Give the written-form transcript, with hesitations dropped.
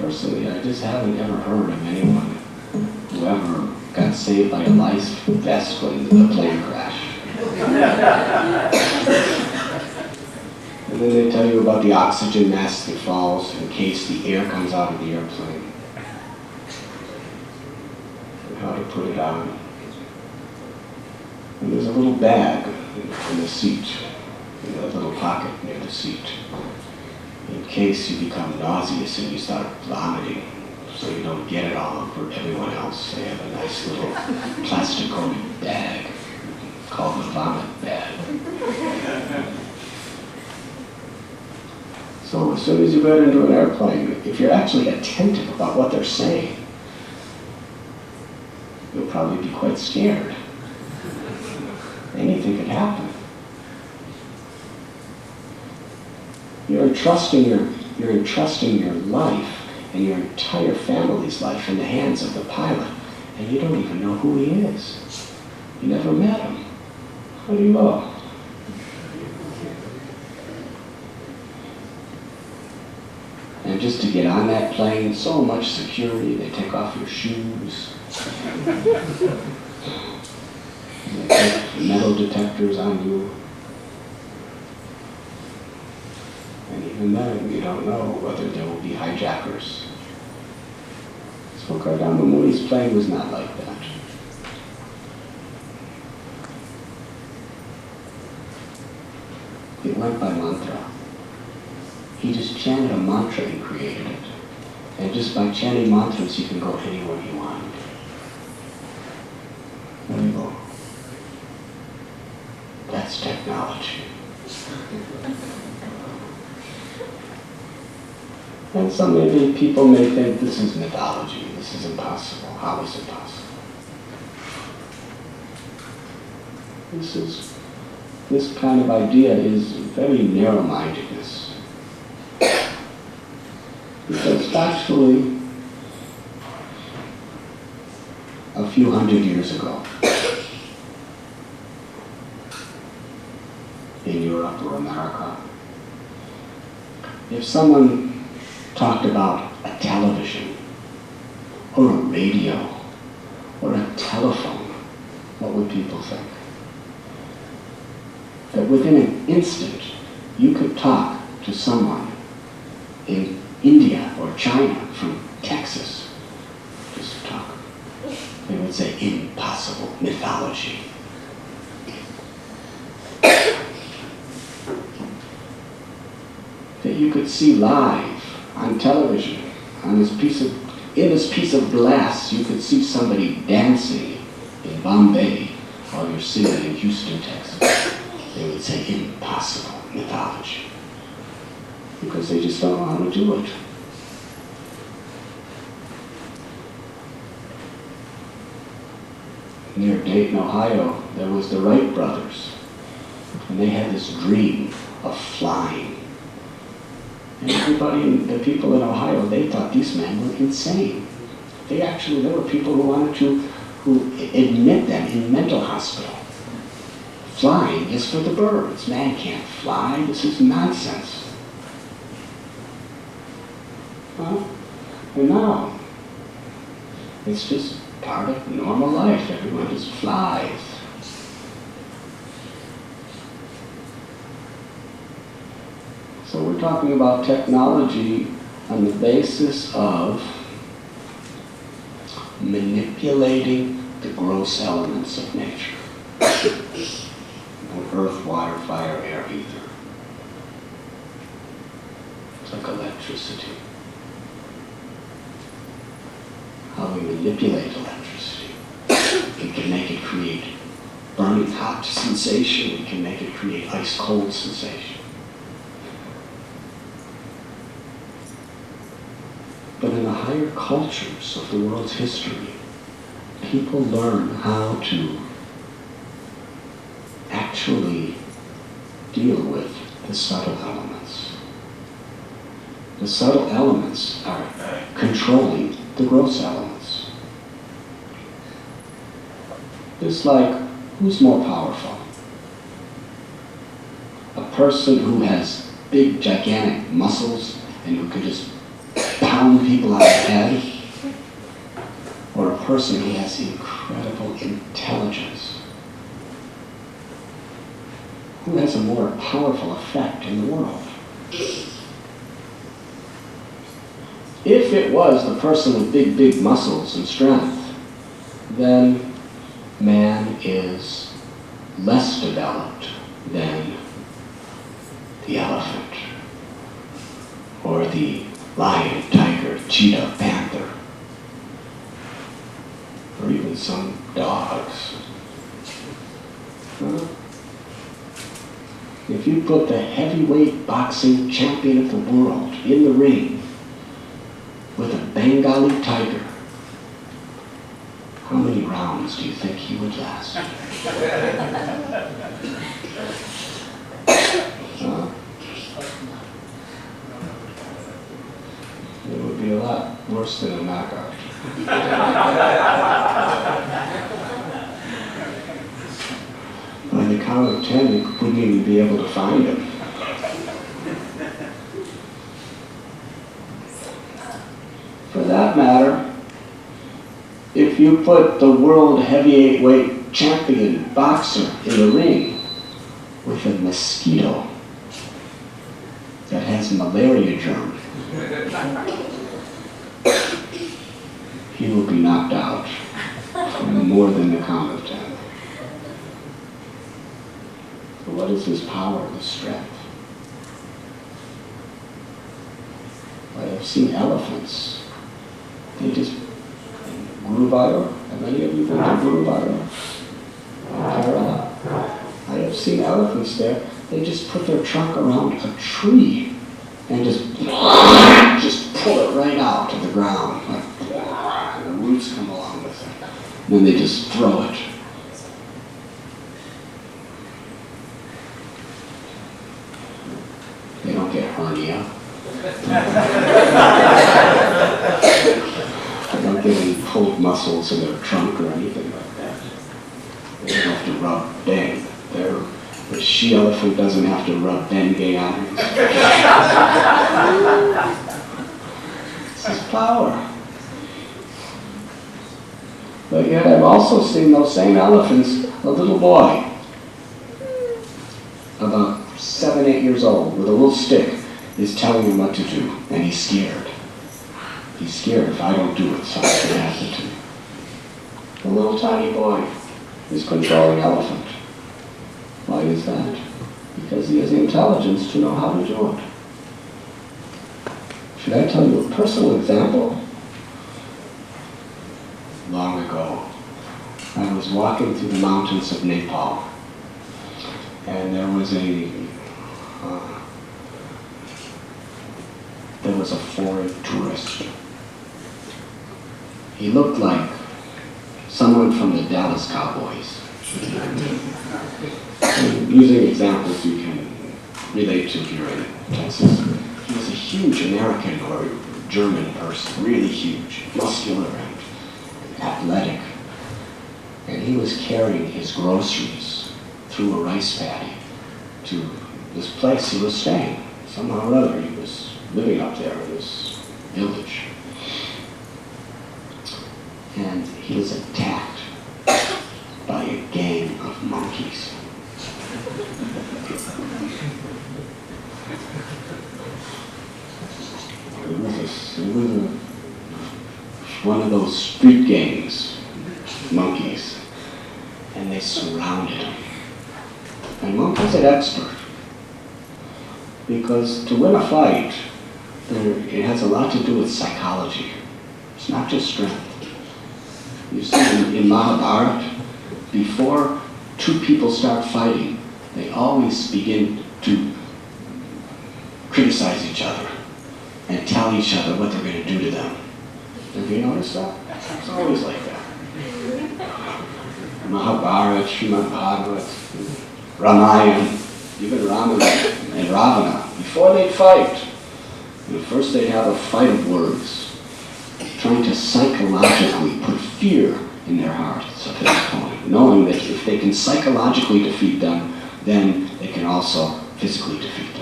personally, I just haven't ever heard of anyone who ever got saved by a life vest when the plane crashed. And then they tell you about the oxygen mask that falls in case the air comes out of the airplane. And how to put it on. And there's a little bag in the seat, in a little pocket near the seat, in case you become nauseous and you start vomiting, so you don't get it all over everyone else. They have a nice little plastic-coated bag called the vomit bag. So as soon as you get into an airplane, if you're actually attentive about what they're saying, you'll probably be quite scared. Anything could happen. You're entrusting your life and your entire family's life in the hands of the pilot, and you don't even know who he is. You never met him. How do you know? And just to get on that plane, so much security, they take off your shoes. They put metal detectors on you. And even then, you don't know whether there will be hijackers. So Kardama Muni's plane was not like that. It went by mantra. He just chanted a mantra and created it. And just by chanting mantras, you can go anywhere you want. There you go. That's technology. And some maybe people may think this is mythology, this is impossible. How is it possible? This kind of idea is very narrow-mindedness. Because actually, a few hundred years ago, in Europe or America, if someone talked about a television, or a radio, or a telephone, what would people think? That within an instant, you could talk to someone in India or China from Texas. Just talk. They would say, impossible, mythology. That you could see live on television, in this piece of glass, you could see somebody dancing in Bombay while you're sitting in Houston, Texas. They would say, impossible, mythology. Because they just don't know how to do it. Near Dayton, Ohio, there was the Wright brothers. And they had this dream of flying. And everybody, the people in Ohio, they thought these men were insane. There were people who admit them in mental hospital. Flying is for the birds. Man can't fly. This is nonsense. Well, and now, it's just part of normal life. Everyone just flies. So we're talking about technology on the basis of manipulating the gross elements of nature. Earth, water, fire, air, ether. It's like electricity. How we manipulate electricity. We can make it create burning hot sensation. We can make it create ice cold sensation. But in the higher cultures of the world's history, people learn how to actually deal with the subtle elements. The subtle elements are controlling the gross elements. It's like, who's more powerful? A person who has big, gigantic muscles and who can just pound people on the head, or a person who has incredible intelligence, who has a more powerful effect in the world? If it was the person with big, big muscles and strength, then man is less developed than the elephant, or the lion, tiger, cheetah, panther, or even some dogs. If you put the heavyweight boxing champion of the world in the ring with a Bengali tiger, how many rounds do you think he would last? It would be a lot worse than a knockout. By the count of 10, you wouldn't even be able to find him. For that matter, if you put the world heavyweight champion boxer in the ring with a mosquito that has malaria germ, he will be knocked out in more than the count of 10. So what is his power, his strength? I have seen elephants. They just, Guruvayur, have many of you been to Guruvayur? Kerala? I have seen elephants there. They just put their trunk around a tree and just pull it right out to the ground. Like, and the roots come along with it. And then they just throw it. They don't get hernia. They don't get any pulled muscles in their trunk or anything like that. They don't have to rub Beng. The she-elephant doesn't have to rub Bengay on her. This is power. But yet I've also seen those same elephants, a little boy, about 7, 8 years old, with a little stick, is telling him what to do, and he's scared. He's scared if I don't do it, something's going to happen to me. The little tiny boy is controlling elephant. Why is that? Because he has the intelligence to know how to do it. Should I tell you a personal example? Long ago, I was walking through the mountains of Nepal, and there was a foreign tourist. He looked like someone from the Dallas Cowboys. Using examples you can relate to here in Texas. He was a huge American or German person, really huge, muscular and athletic. And he was carrying his groceries through a rice paddy to this place he was staying. Somehow or other he was living up there in this village. And he was attacked by a gang of monkeys. It was one of those street gangs, monkeys, and they surrounded him. And monkeys are expert, because to win a fight, it has a lot to do with psychology. It's not just strength. You see, in Mahabharata, before two people start fighting, they always begin to criticize each other and tell each other what they're going to do to them. Have you noticed that? It's always like that. Mahabharata, Srimad Bhagavath, Ramayana, even Rama and Ravana, before they'd fight, first they'd have a fight of words, trying to psychologically put fear in their hearts of their opponent, knowing that if they can psychologically defeat them, then they can also physically defeat them.